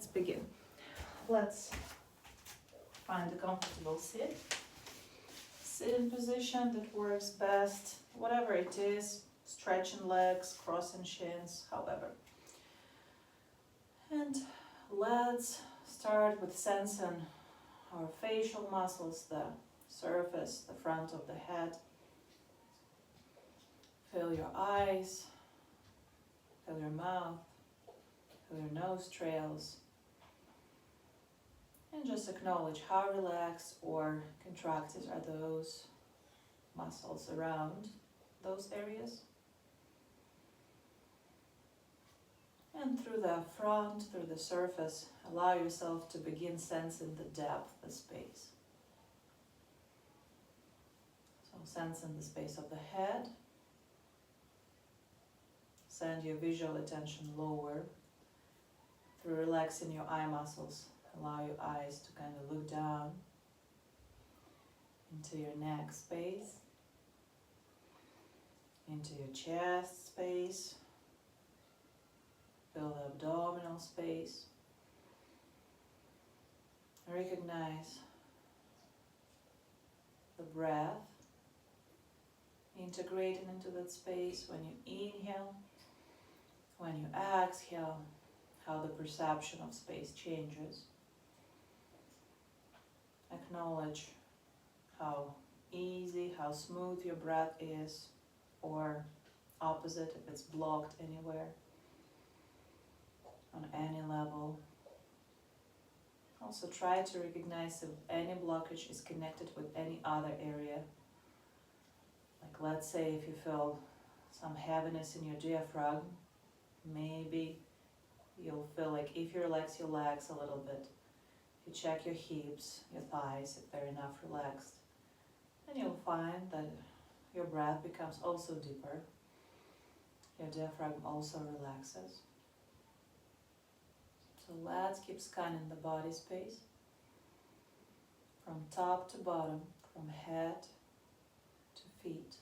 let's begin. Let's find a comfortable sit. Sitting position that works best, whatever it is, stretching legs, crossing shins, however. And let's start with sensing our facial muscles, the surface, the front of the head. Feel your eyes, feel your mouth, feel your nostrils, and just acknowledge how relaxed or contracted are those muscles around those areas. And through the front, through the surface, allow yourself to begin sensing the depth, the space. So sensing the space of the head. Send your visual attention lower through relaxing your eye muscles. Allow your eyes to kind of look down into your neck space, into your chest space. Feel the abdominal space. Recognize the breath integrating into that space when you inhale, when you exhale, how the perception of space changes. Acknowledge how easy, how smooth your breath is, or opposite if it's blocked anywhere, on any level. Also try to recognize if any blockage is connected with any other area. Like let's say if you feel some heaviness in your diaphragm, maybe you'll feel like if you relax your legs a little bit, if you check your hips, your thighs, if they're enough relaxed, then you'll find that your breath becomes also deeper. Your diaphragm also relaxes. So let's keep scanning the body space from top to bottom, from head to feet.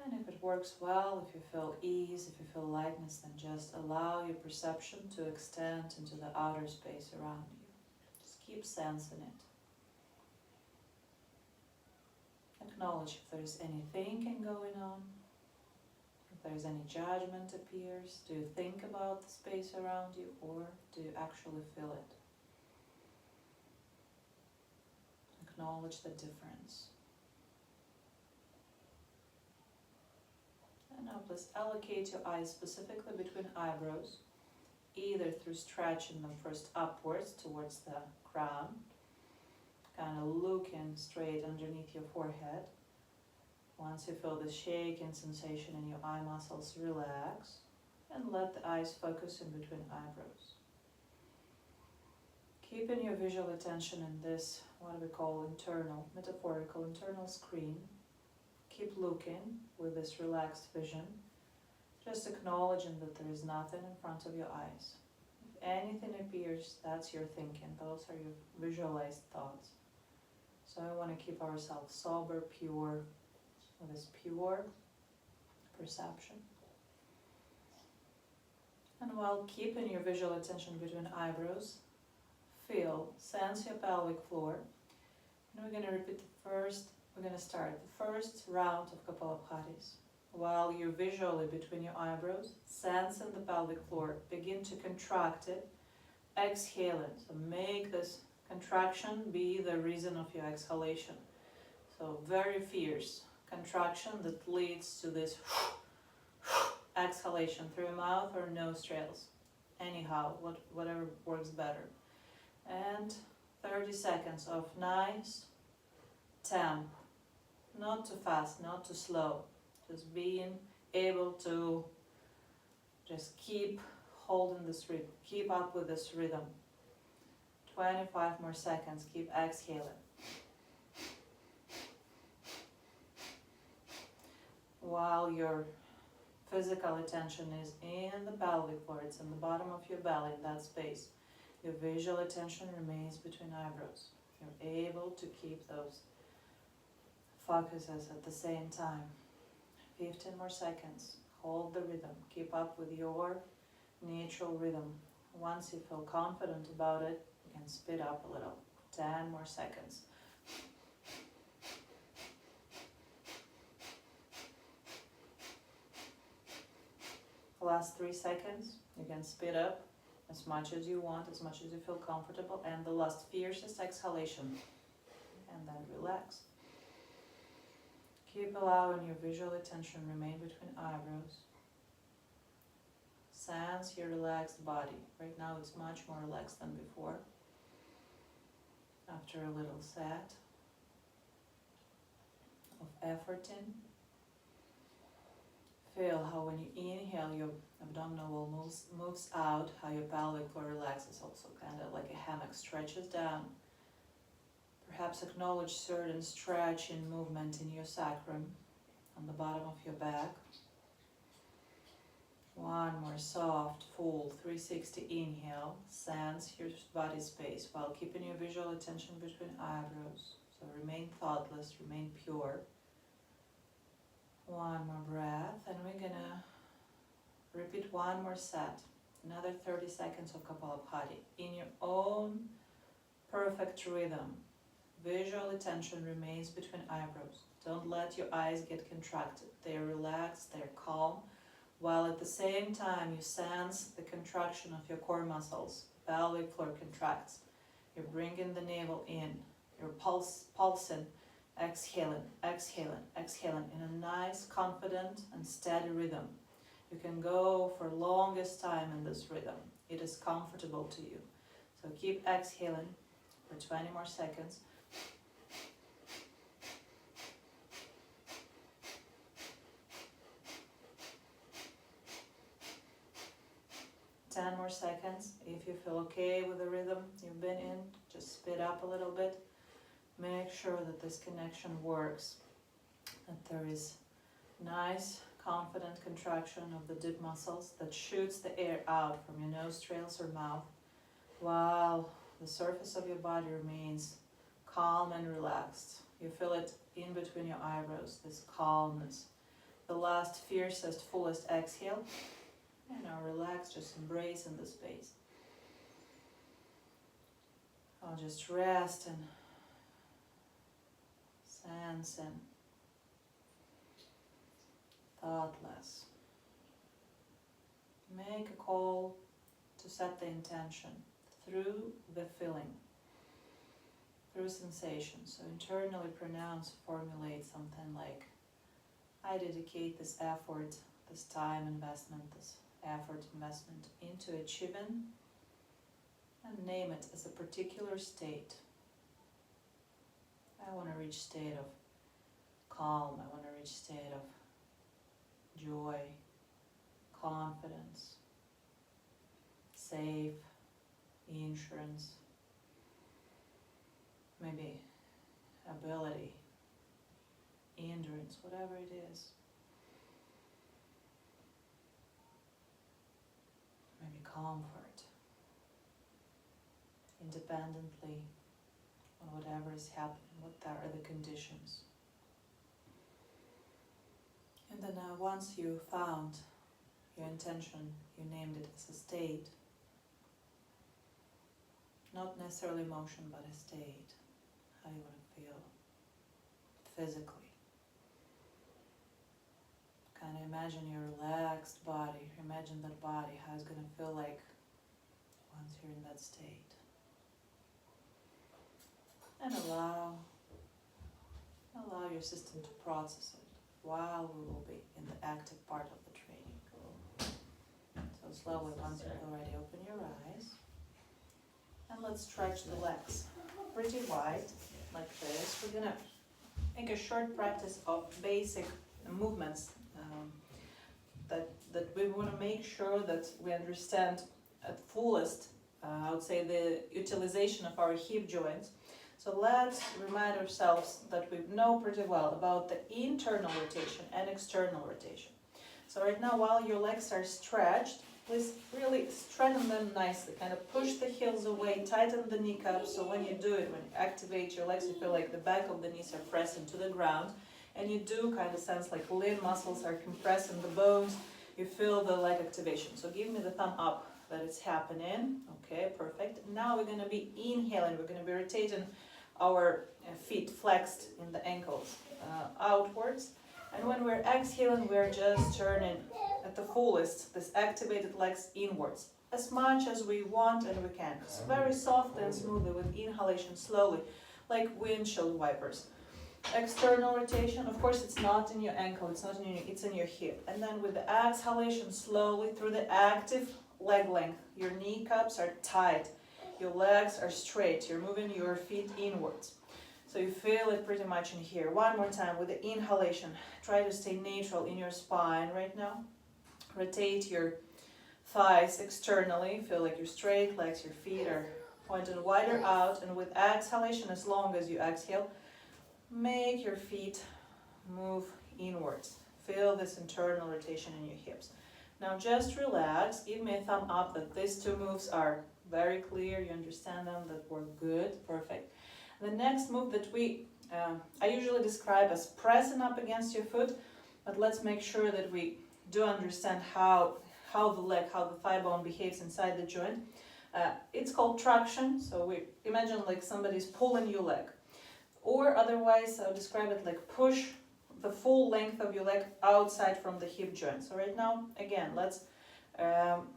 And if it works well, if you feel ease, if you feel lightness, then just allow your perception to extend into the outer space around you. Just keep sensing it. Acknowledge if there's any thinking going on, if there's any judgment appears. Do you think about the space around you, or do you actually feel it? Acknowledge the difference. And now please allocate your eyes specifically between eyebrows, either through stretching them first upwards towards the crown, kind of looking straight underneath your forehead. Once you feel the shaking sensation in your eye muscles, relax and let the eyes focus in between eyebrows. Keeping your visual attention in this, what we call internal, metaphorical internal screen. Keep looking with this relaxed vision, just acknowledging that there is nothing in front of your eyes. If anything appears, that's your thinking. Those are your visualized thoughts. So I want to keep ourselves sober, pure, with this pure perception. And while keeping your visual attention between eyebrows, sense your pelvic floor. And we're going to repeat we're going to start the first round of Kapalabhatis. While you're visually between your eyebrows, sensing the pelvic floor, begin to contract it, exhaling. So make this contraction be the reason of your exhalation. So very fierce contraction that leads to this exhalation through your mouth or nostrils. Anyhow, whatever works better. And 30 seconds of nice temp. Not too fast, not too slow. Just being able to just keep holding this rhythm, keep up with this rhythm. 25 more seconds, keep exhaling. While your physical attention is in the pelvic floor, it's in the bottom of your belly, in that space. Your visual attention remains between eyebrows. You're able to keep those focuses at the same time. 15 more seconds. hold the rhythm, keep up with your natural rhythm. Once you feel confident about it, you can speed up a little. 10 more seconds. Last 3 seconds, you can speed up as much as you want, as much as you feel comfortable, and the last fiercest exhalation, and then relax. Keep allowing your visual attention remain between eyebrows. Sense your relaxed body. Right now it's much more relaxed than before. After a little set of effort in, feel how when you inhale your abdominal wall moves out, how your pelvic floor relaxes also, kind of like a hammock stretches down. Perhaps acknowledge certain stretch and movement in your sacrum, on the bottom of your back. One more soft, full 360 inhale. Sense your body space while keeping your visual attention between eyebrows. So remain thoughtless, remain pure. One more breath, and we're gonna repeat one more set. Another 30 seconds of Kapalabhati in your own perfect rhythm. Visual attention remains between eyebrows. Don't let your eyes get contracted. They're relaxed, they're calm, while at the same time you sense the contraction of your core muscles. Pelvic floor contracts. You're bringing the navel in. You're pulsing, exhaling, exhaling, exhaling in a nice, confident and steady rhythm. You can go for longest time in this rhythm. It is comfortable to you. So keep exhaling for 20 more seconds. Ten more seconds. If you feel okay with the rhythm you've been in, just speed up a little bit. Make sure that this connection works, that there is nice, confident contraction of the deep muscles that shoots the air out from your nostrils or mouth, while the surface of your body remains calm and relaxed. You feel it in between your eyebrows, this calmness. The last fiercest, fullest exhale. And now relax, just embrace in the space. I'll just rest and sense and thoughtless. Make a call to set the intention through the feeling, through sensation. So internally pronounce, formulate something like, I dedicate this effort, this time investment, this effort investment into achieving, and name it as a particular state. I want to reach state of calm, I want to reach state of joy, confidence, safe, insurance, maybe ability, endurance, whatever it is. Maybe comfort, independently on whatever is happening, what are the conditions. And then once you found your intention, you named it as a state, not necessarily emotion, but a state, how you want to feel physically. Kind of imagine your relaxed body, imagine that body, how it's going to feel like once you're in that state. And allow your system to process it while we will be in the active part of the training. So slowly, once you've already open your eyes, and let's stretch the legs pretty wide, like this. We're gonna make a short practice of basic movements that we want to make sure that we understand at fullest, I would say, the utilization of our hip joints. So let's remind ourselves that we know pretty well about the internal rotation and external rotation. So right now, while your legs are stretched, please really straighten them nicely. Kind of push the heels away, tighten the kneecaps. So when you do it, when you activate your legs, you feel like the back of the knees are pressing to the ground. And you do kind of sense like lean muscles are compressing the bones. you feel the leg activation. So give me the thumb up that it's happening. Okay, perfect. Now we're going to be inhaling, we're going to be rotating our feet flexed in the ankles outwards. And when we're exhaling, we're just turning at the fullest this activated legs inwards as much as we want and we can. It's very soft and smoothly with inhalation, slowly, like windshield wipers. External rotation, of course, it's not in your ankle, it's not in your, it's in your hip. And then with the exhalation, slowly through the active leg length, your kneecaps are tight, your legs are straight, you're moving your feet inwards. So you feel it pretty much in here. One more time with the inhalation, try to stay neutral in your spine right now. Rotate your thighs externally, feel like you're straight, legs, your feet are pointed wider out. And with exhalation, as long as you exhale, make your feet move inwards. Feel this internal rotation in your hips. Now just relax, give me a thumb up that these two moves are very clear, you understand them, that we're good, perfect. The next move that I usually describe as pressing up against your foot, but let's make sure that we do understand how the thigh bone behaves inside the joint. It's called traction, so we imagine like somebody's pulling your leg. Or otherwise, I'll describe it like push the full length of your leg outside from the hip joint. So right now, again, let's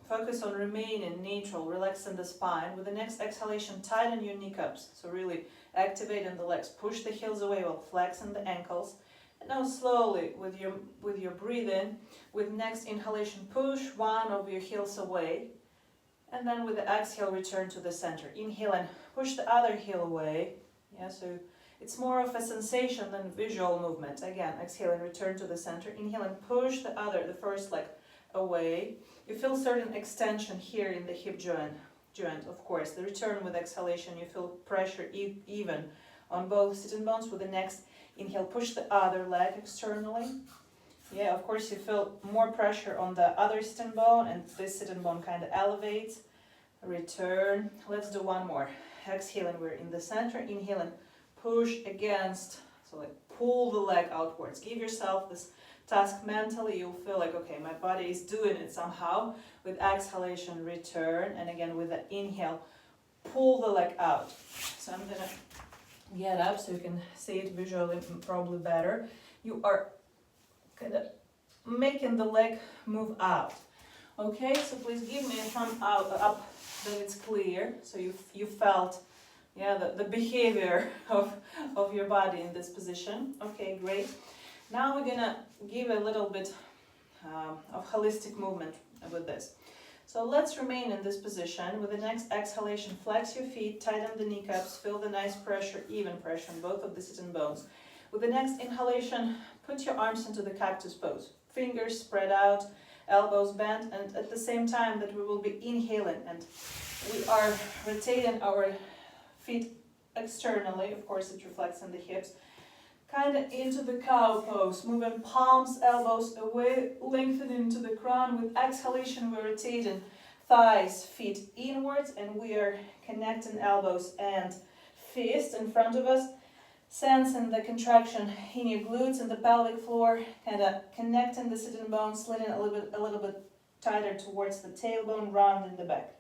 focus on remaining neutral, relaxing the spine. With the next exhalation, tighten your kneecaps. So really activating the legs. Push the heels away while flexing the ankles. And now slowly, with your breathing, with next inhalation, push one of your heels away. And then with the exhale, return to the center. Inhale and push the other heel away. Yeah, so it's more of a sensation than visual movement. Again, exhale and return to the center. Inhale and push the first leg away. You feel certain extension here in the hip joint, of course. The return with exhalation, you feel pressure even on both sitting bones. With the next inhale, push the other leg externally. Yeah, of course, you feel more pressure on the other sitting bone, and this sitting bone kind of elevates. Return. Let's do one more. Exhale, and we're in the center. Inhale and push against, so like pull the leg outwards. Give yourself this task mentally. You'll feel like, okay, my body is doing it somehow. With exhalation, return. And again, with the inhale, pull the leg out. So I'm gonna get up so you can see it visually probably better. You are kind of making the leg move out. Okay, so please give me a thumb up that it's clear. So you felt the behavior of your body in this position. Okay, great. Now we're gonna give a little bit of holistic movement with this. So let's remain in this position. With the next exhalation, flex your feet, tighten the kneecaps, feel the nice pressure, even pressure on both of the sitting bones. With the next inhalation, put your arms into the cactus pose. Fingers spread out, elbows bent, and at the same time that we will be inhaling and we are rotating our feet externally, of course it reflects on the hips, kind of into the cow pose, moving palms, elbows away, lengthening into the crown. With exhalation, we're rotating thighs, feet inwards, and we are connecting elbows and fists in front of us, sensing the contraction in your glutes and the pelvic floor, kind of connecting the sitting bones, slitting a little bit tighter towards the tailbone, round in the back.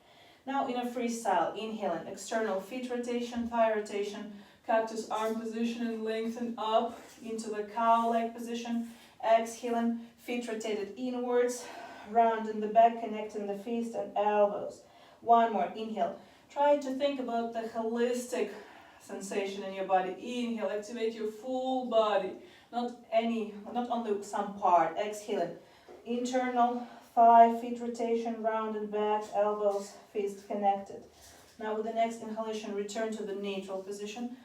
Now in a freestyle, inhaling, external feet rotation, thigh rotation, cactus arm position and lengthen up into the cow leg position. Exhaling, feet rotated inwards, round in the back, connecting the fists and elbows. One more, inhale. Try to think about the holistic sensation in your body. Inhale, activate your full body, not only some part. Exhaling, internal thigh, feet rotation, round and back, elbows, fists connected. Now with the next inhalation, return to the neutral position.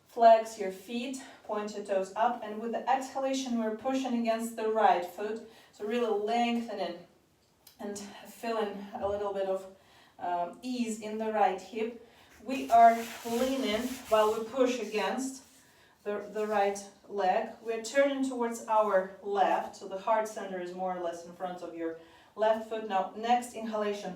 Flex your feet, point your toes up, and with the exhalation, we're pushing against the right foot. So really lengthening and feeling a little bit of ease in the right hip. We are leaning while we push against the right leg. We're turning towards our left, so the heart center is more or less in front of your left foot. Now, next inhalation.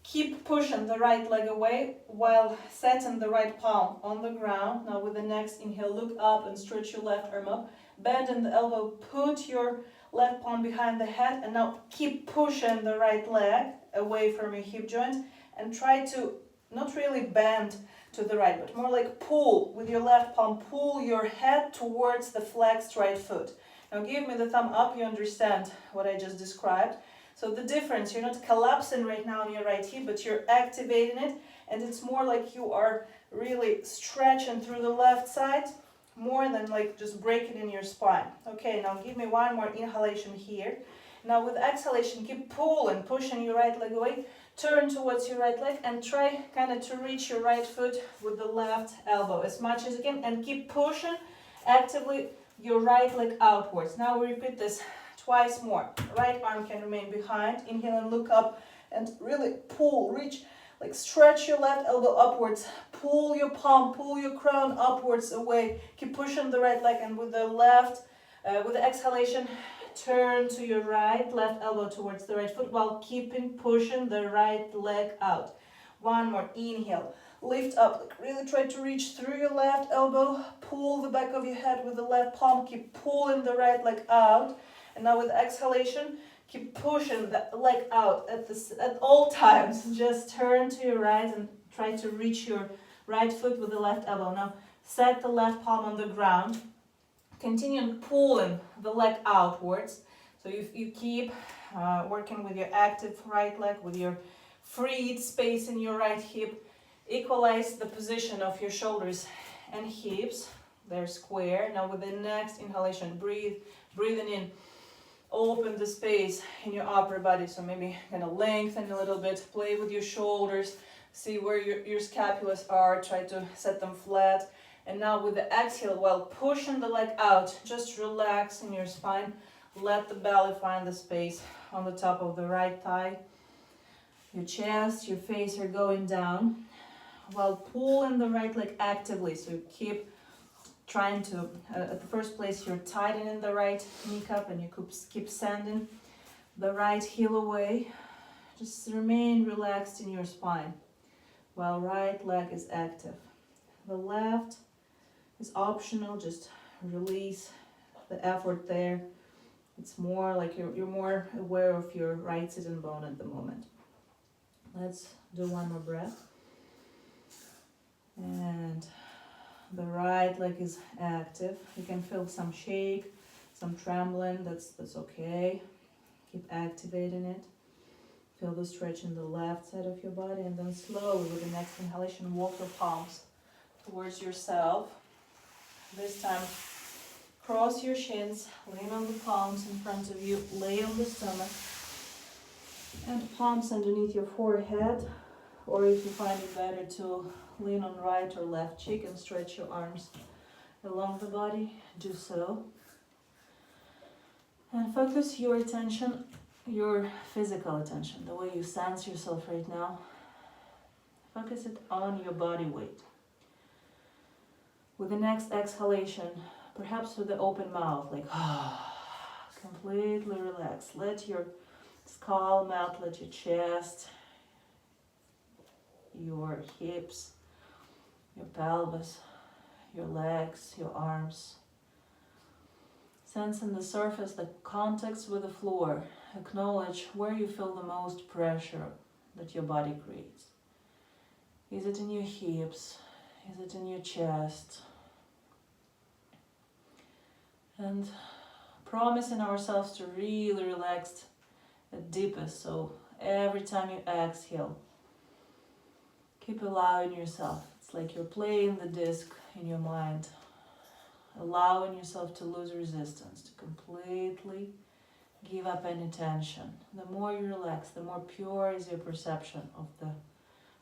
Keep pushing the right leg away while setting the right palm on the ground. Now with the next inhale, look up and stretch your left arm up. Bend in the elbow, put your left palm behind the head, and now keep pushing the right leg away from your hip joint and try to not really bend to the right, but more like pull with your left palm, pull your head towards the flexed right foot. Now give me the thumb up, you understand what I just described. So the difference, you're not collapsing right now on your right hip, but you're activating it, and it's more like you are really stretching through the left side, more than like just breaking in your spine. Okay, now give me one more inhalation here. Now with exhalation, keep pulling, pushing your right leg away, turn towards your right leg and try kind of to reach your right foot with the left elbow as much as you can, and keep pushing actively your right leg outwards. Now we repeat this twice more. Right arm can remain behind. Inhale and look up and really pull, reach, like stretch your left elbow upwards. Pull your palm, pull your crown upwards away. Keep pushing the right leg, and with the with the exhalation, turn to your right, left elbow towards the right foot while keeping pushing the right leg out. One more. Inhale. Lift up. Like really try to reach through your left elbow. Pull the back of your head with the left palm. Keep pulling the right leg out. And now with exhalation, keep pushing the leg out at all times. Just turn to your right and try to reach your right foot with the left elbow. Now set the left palm on the ground. Continue pulling the leg outwards. So you keep working with your active right leg, with your freed space in your right hip. Equalize the position of your shoulders and hips. They're square. Now with the next inhalation, breathing in. Open the space in your upper body. So maybe kind of lengthen a little bit. Play with your shoulders. See where your scapulas are. Try to set them flat. And now with the exhale, while pushing the leg out, just relax in your spine. Let the belly find the space on the top of the right thigh. Your chest, your face are going down while pulling the right leg actively. So you keep trying to, at the first place, you're tightening the right kneecap and you keep sending the right heel away. Just remain relaxed in your spine while right leg is active. The left is optional, just release the effort there. It's more like you're more aware of your right sitting bone at the moment. Let's do one more breath. And the right leg is active. You can feel some shake, some trembling, that's okay. Keep activating it. Feel the stretch in the left side of your body, and then slowly with the next inhalation, walk your palms towards yourself. This time, cross your shins, lean on the palms in front of you, lay on the stomach, and palms underneath your forehead, or if you find it better to lean on right or left cheek and stretch your arms along the body, do so. And focus your attention, your physical attention, the way you sense yourself right now. Focus it on your body weight. With the next exhalation, perhaps with the open mouth, like completely relax. Let your skull melt, let your chest, your hips, your pelvis, your legs, your arms. Sense in the surface the contacts with the floor. Acknowledge where you feel the most pressure that your body creates. Is it in your hips? Is it in your chest? And promising ourselves to really relax at deepest. So every time you exhale, keep allowing yourself. It's like you're playing the disc in your mind. Allowing yourself to lose resistance, to completely give up any tension. The more you relax, the more pure is your perception of the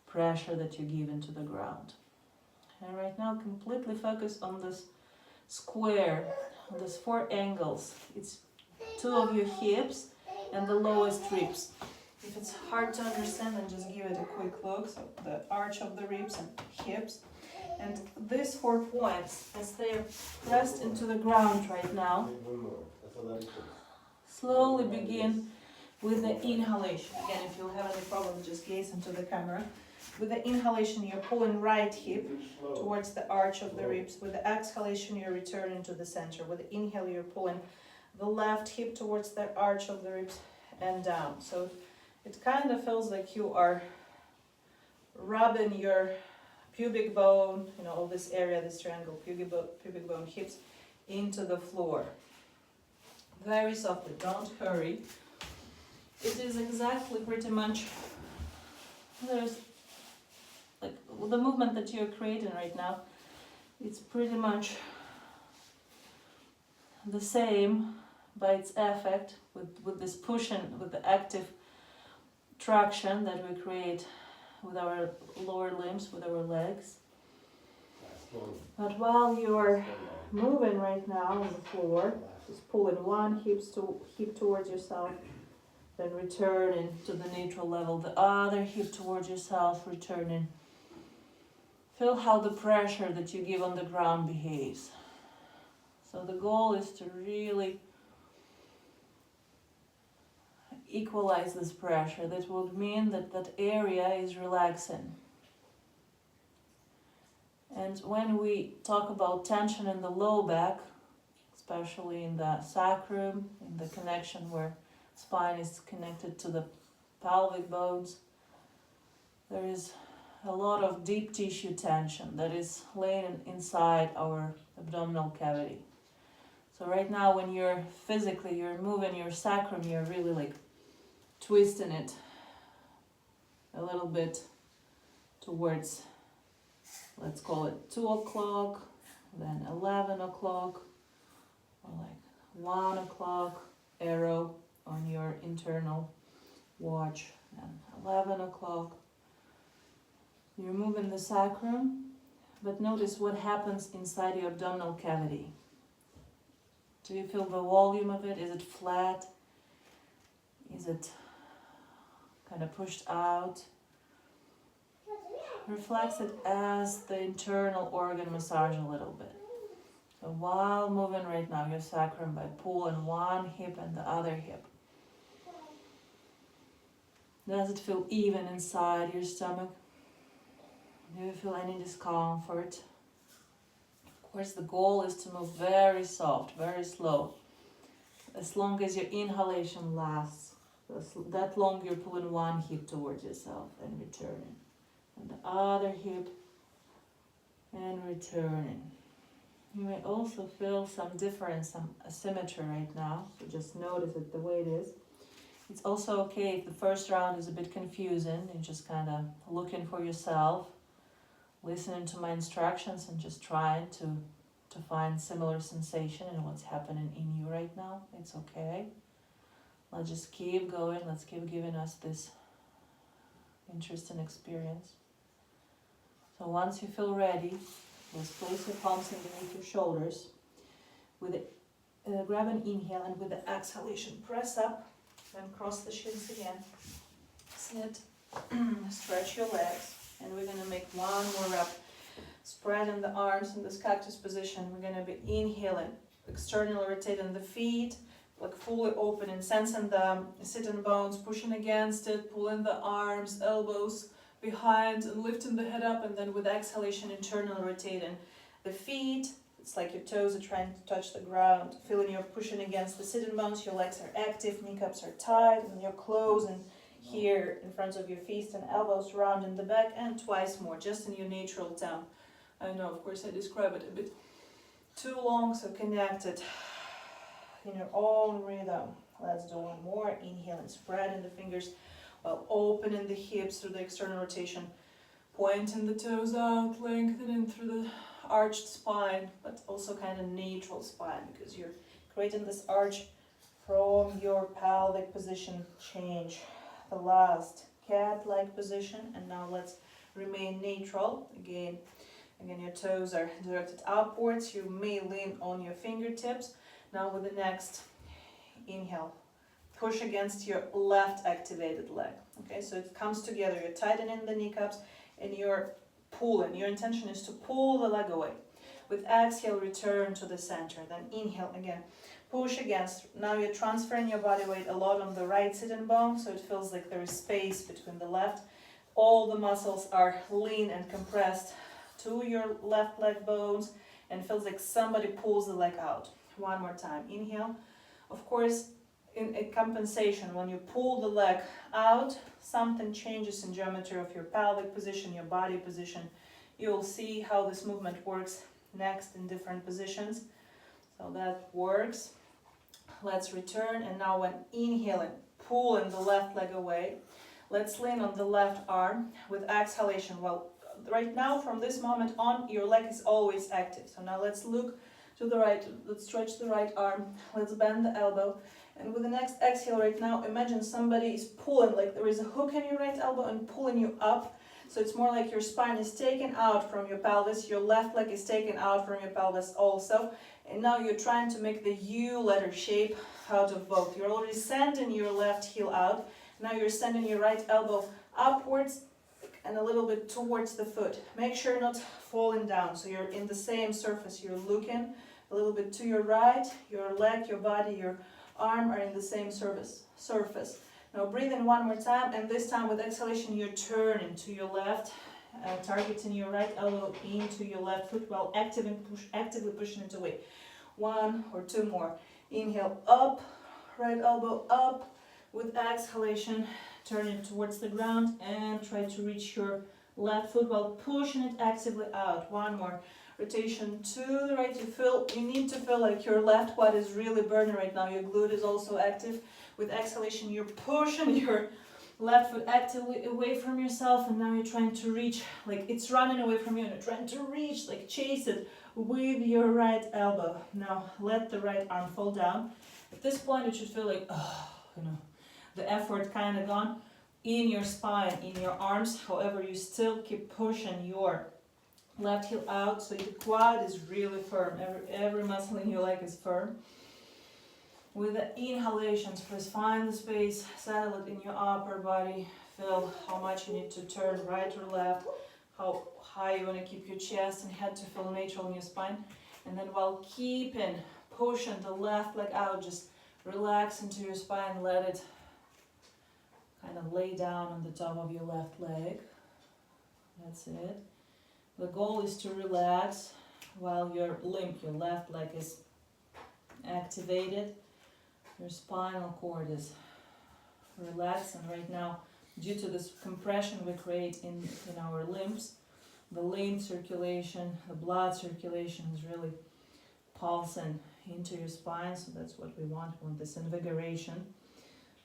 pressure that you give into the ground. And right now, completely focus on this square, on these 4 angles. It's 2 of your hips and the lowest ribs. If it's hard to understand, then just give it a quick look. So the arch of the ribs and hips. And these 4 points, as they are pressed into the ground right now, slowly begin with the inhalation. Again, if you have any problem, just gaze into the camera. With the inhalation, you're pulling right hip towards the arch of the ribs. With the exhalation, you're returning to the center. With the inhale, you're pulling the left hip towards the arch of the ribs and down. So it kind of feels like you are rubbing your pubic bone, all this area, this triangle, pubic bone, hips, into the floor. Very softly, don't hurry. It is exactly pretty much, there's like the movement that you're creating right now, it's pretty much the same by its effect with this pushing, with the active traction that we create with our lower limbs, with our legs. But while you're moving right now on the floor, just pulling one hip towards yourself, then returning to the neutral level, the other hip towards yourself, returning. Feel how the pressure that you give on the ground behaves. So the goal is to really equalize this pressure. That would mean that that area is relaxing. And when we talk about tension in the low back, especially in the sacrum, in the connection where spine is connected to the pelvic bones, there is a lot of deep tissue tension that is laying inside our abdominal cavity. So right now when you're moving your sacrum, you're really like twisting it a little bit towards, let's call it 2 o'clock, then 11 o'clock, or like 1 o'clock, arrow on your internal watch, and 11 o'clock. You're moving the sacrum, but notice what happens inside your abdominal cavity. Do you feel the volume of it? Is it flat? Is it kind of pushed out? Reflex it as the internal organ massage a little bit. So while moving right now your sacrum by pulling one hip and the other hip, does it feel even inside your stomach? Do you feel any discomfort? Of course, the goal is to move very soft, very slow. As long as your inhalation lasts, that long you're pulling one hip towards yourself and returning. And the other hip and returning. You may also feel some difference, some asymmetry right now, so just notice it the way it is. It's also okay if the first round is a bit confusing and just kind of looking for yourself, listening to my instructions and just trying to find similar sensation in what's happening in you right now. It's okay. Let's just keep going. Let's keep giving us this interesting experience. So once you feel ready, just place your palms underneath your shoulders. With grab an inhale, and with the exhalation, press up and cross the shins again. Sit, stretch your legs, and we're going to make one more rep. Spreading the arms in this cactus position. We're going to be inhaling, externally rotating the feet, like fully open and sensing the sitting bones, pushing against it, pulling the arms, elbows behind and lifting the head up, and then with exhalation internally rotating the feet. It's like your toes are trying to touch the ground, feeling you're pushing against the sitting bones, your legs are active, kneecaps are tight, and you're closing here in front of your feet and elbows rounding the back, and twice more, just in your natural tempo. I know, of course, I describe it a bit too long, so connect it in your own rhythm. Let's do one more. Inhale and spreading the fingers while opening the hips through the external rotation, pointing the toes out, lengthening through the arched spine, but also kind of neutral spine, because you're creating this arch from your pelvic position change. The last cat-like position, and now let's remain neutral. Again, your toes are directed upwards. You may lean on your fingertips. Now with the next inhale, push against your left activated leg. Okay, so it comes together. You're tightening the kneecaps and you're pulling. Your intention is to pull the leg away. With exhale, return to the center. Then inhale again. Push against. Now you're transferring your body weight a lot on the right sitting bone, so it feels like there is space between the left. All the muscles are lean and compressed to your left leg bones, and feels like somebody pulls the leg out. One more time. Inhale. Of course, in a compensation, when you pull the leg out, something changes in geometry of your pelvic position, your body position. You'll see how this movement works next in different positions. So that works. Let's return, and now when inhaling, pulling the left leg away. Let's lean on the left arm with exhalation. Well, right now, from this moment on, your leg is always active. So now let's look to the right, let's stretch the right arm, let's bend the elbow. And with the next exhale right now, imagine somebody is pulling, like there is a hook in your right elbow and pulling you up. So it's more like your spine is taken out from your pelvis, your left leg is taken out from your pelvis also. And now you're trying to make the U letter shape out of both. You're already sending your left heel out. Now you're sending your right elbow upwards and a little bit towards the foot. Make sure not falling down. So you're in the same surface. You're looking a little bit to your right, your leg, your body, your arm are in the same surface. Now breathe in one more time, and this time with exhalation you're turning to your left, targeting your right elbow into your left foot while actively pushing it away. One or two more. Inhale up, right elbow up. With exhalation, turn it towards the ground and try to reach your left foot while pushing it actively out. One more. Rotation to the right. You need to feel like your left quad is really burning right now. Your glute is also active. With exhalation, you're pushing your left foot actively away from yourself, and now you're trying to reach, like it's running away from you, and you're trying to reach, like chase it with your right elbow. Now let the right arm fall down. At this point, it should feel like, the effort kind of gone in your spine, in your arms. However, you still keep pushing your left heel out, so the quad is really firm. Every muscle in your leg is firm. With the inhalations, please find the space, settle it in your upper body. Feel how much you need to turn right or left, how high you want to keep your chest and head to feel natural in your spine. And then while pushing the left leg out, just relax into your spine, let it kind of lay down on the top of your left leg. That's it. The goal is to relax while your left leg is activated. Your spinal cord is relaxed, and right now, due to this compression we create in our limbs, the lymph circulation, the blood circulation is really pulsing into your spine, so that's what we want. We want this invigoration.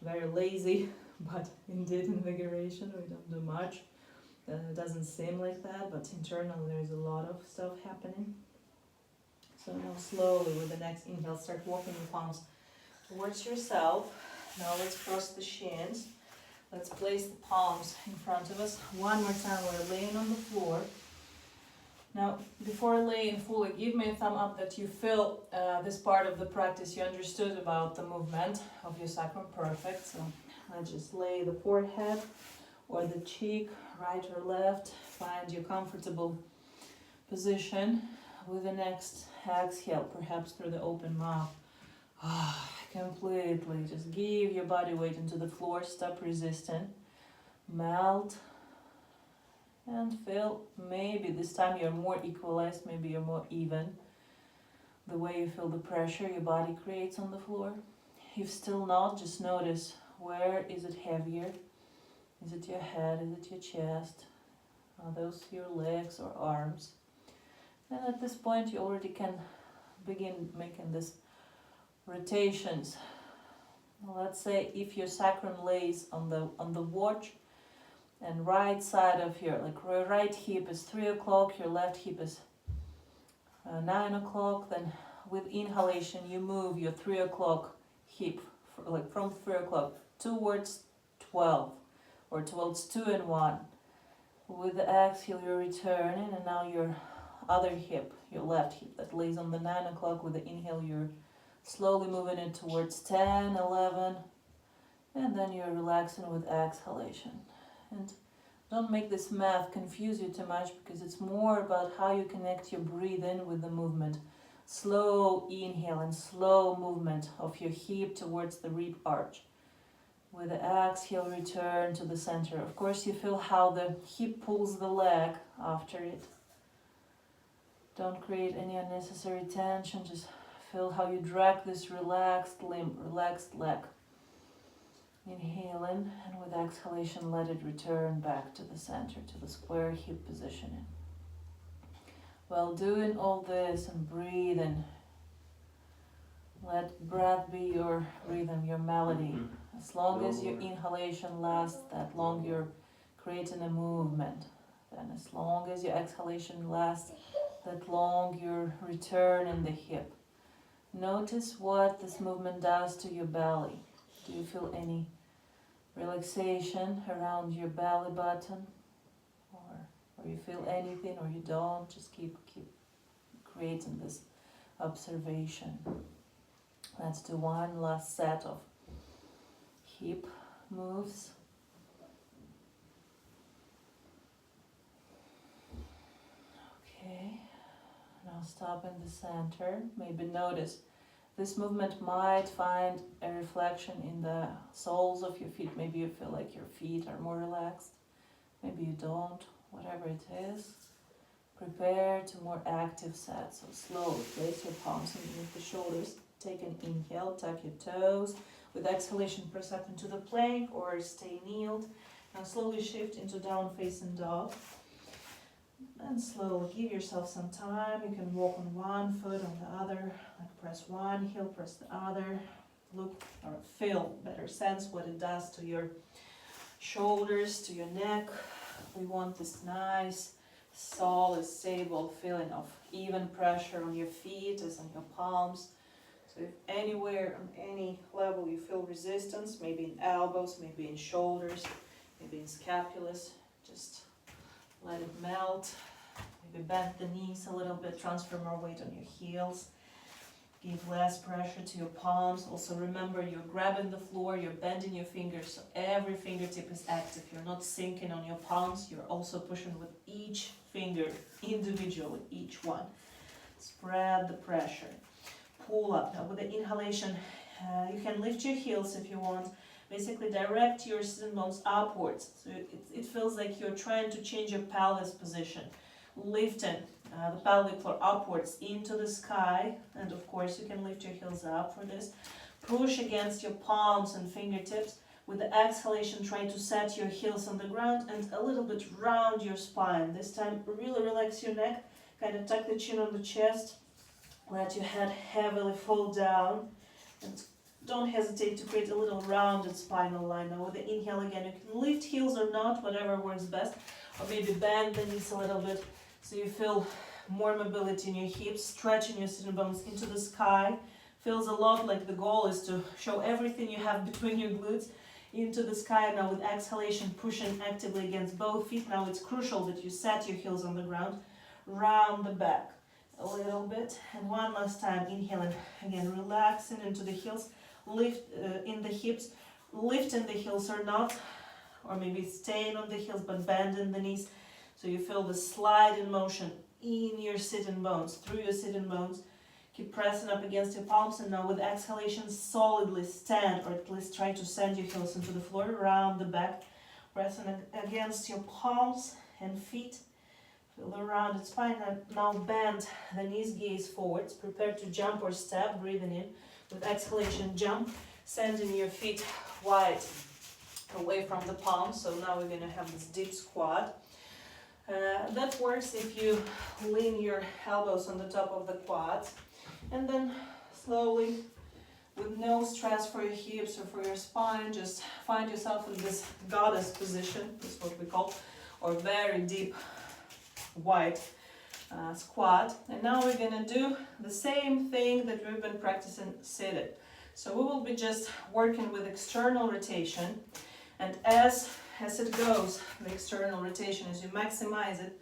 Very lazy, but indeed invigoration. We don't do much. It doesn't seem like that, but internally there's a lot of stuff happening. So now slowly with the next inhale, start walking your palms towards yourself. Now let's cross the shins. Let's place the palms in front of us. One more time, we're laying on the floor. Now, before laying fully, give me a thumb up that you feel this part of the practice, you understood about the movement of your sacrum. Perfect. So let's just lay the forehead or the cheek, right or left. Find your comfortable position. With the next exhale, perhaps through the open mouth. Completely. Just give your body weight into the floor. Stop resisting. Melt. And feel, maybe this time you're more equalized, maybe you're more even. The way you feel the pressure your body creates on the floor. If still not, just notice, where is it heavier? Is it your head? Is it your chest? Are those your legs or arms? And at this point you already can begin making these rotations. Let's say if your sacrum lays on the watch, and right side of your, like your right hip is 3 o'clock, your left hip is 9 o'clock, then with inhalation you move your 3 o'clock hip, like from 3 o'clock towards 12, or towards 2 and 1. With the exhale you're returning, and now your other hip, your left hip that lays on the 9 o'clock, with the inhale you're slowly moving it towards 10, 11, and then you're relaxing with exhalation. And don't make this math confuse you too much, because it's more about how you connect your breathing with the movement. Slow inhale and slow movement of your hip towards the rib arch. With the exhale, return to the center. Of course, you feel how the hip pulls the leg after it. Don't create any unnecessary tension, just Feel how you drag this relaxed limb, relaxed leg. Inhaling, and with exhalation, let it return back to the center, to the square hip positioning. While doing all this and breathing, let breath be your rhythm, your melody. As long as your inhalation lasts, that long you're creating a movement. Then as long as your exhalation lasts, that long you're returning the hip. Notice what this movement does to your belly. Do you feel any relaxation around your belly button? Or you feel anything, or you don't? Just keep creating this observation. Let's do one last set of hip moves. Okay, now stop in the center. Maybe notice this movement might find a reflection in the soles of your feet. Maybe you feel like your feet are more relaxed. Maybe you don't. Whatever it is, prepare to more active set. So slowly place your palms underneath the shoulders. Take an inhale, tuck your toes. With exhalation, press up into the plank or stay kneeled. Now slowly shift into down facing dog. And slowly give yourself some time. You can walk on one foot, on the other. Like press one heel, press the other. Look or feel, better sense what it does to your shoulders, to your neck. We want this nice, solid, stable feeling of even pressure on your feet as on your palms. So if anywhere, on any level you feel resistance, maybe in elbows, maybe in shoulders, maybe in scapulas, just let it melt. Maybe bend the knees a little bit, transfer more weight on your heels. Give less pressure to your palms. Also remember, you're grabbing the floor, you're bending your fingers, so every fingertip is active. You're not sinking on your palms, you're also pushing with each finger individually, each one. Spread the pressure. Pull up. Now with the inhalation, you can lift your heels if you want. Basically direct your sitting bones upwards. So it feels like you're trying to change your pelvis position. Lifting the pelvic floor upwards into the sky, and of course you can lift your heels up for this. Push against your palms and fingertips. With the exhalation, try to set your heels on the ground and a little bit round your spine. This time really relax your neck, kind of tuck the chin on the chest, let your head heavily fall down, and don't hesitate to create a little rounded spinal line. Now with the inhale again, you can lift heels or not, whatever works best, or maybe bend the knees a little bit so you feel more mobility in your hips, stretching your sitting bones into the sky. Feels a lot like the goal is to show everything you have between your glutes into the sky. Now with exhalation, pushing actively against both feet. Now it's crucial that you set your heels on the ground, round the back a little bit. And one last time, inhaling, again relaxing into the heels, lift in the hips, lifting the heels or not, or maybe staying on the heels but bending the knees. So you feel the slide in motion in your sitting bones, through your sitting bones. Keep pressing up against your palms, and now with exhalation, solidly stand, or at least try to send your heels into the floor, around the back, pressing against your palms and feet. Feel the rounded spine. Now bend the knees, gaze forwards. Prepare to jump or step, breathing in. With exhalation, jump, sending your feet wide away from the palms. So now we're going to have this deep squat. That works if you lean your elbows on the top of the quads, and then slowly, with no stress for your hips or for your spine, just find yourself in this goddess position. That's what we call, or very deep wide squat. And now we're going to do the same thing that we've been practicing seated. So we will be just working with external rotation, and as it goes, the external rotation, as you maximize it,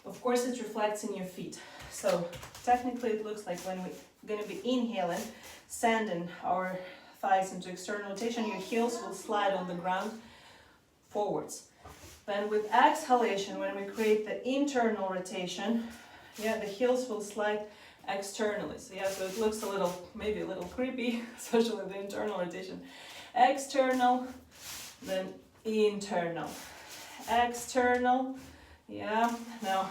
of course it reflects in your feet. So technically it looks like when we're going to be inhaling, sending our thighs into external rotation, your heels will slide on the ground forwards. Then with exhalation, when we create the internal rotation, the heels will slide externally. So so it looks maybe a little creepy, especially the internal rotation. External, then internal, external. Now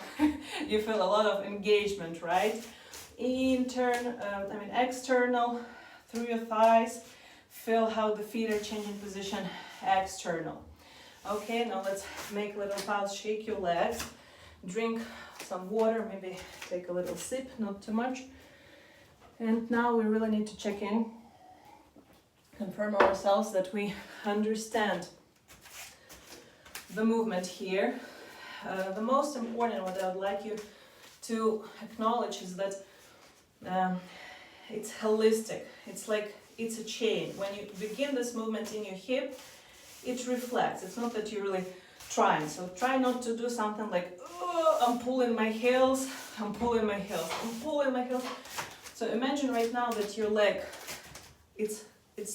you feel a lot of engagement, right? external through your thighs. Feel how the feet are changing position, external. Okay, now let's make a little pause, shake your legs, drink some water, maybe take a little sip, not too much. And now we really need to check in, confirm ourselves that we understand the movement here. The most important, what I would like you to acknowledge is that it's holistic. It's like it's a chain. When you begin this movement in your hip, it reflects. It's not that you're really trying. So try not to do something like, oh, I'm pulling my heels, I'm pulling my heels, I'm pulling my heels. So imagine right now that your leg, it's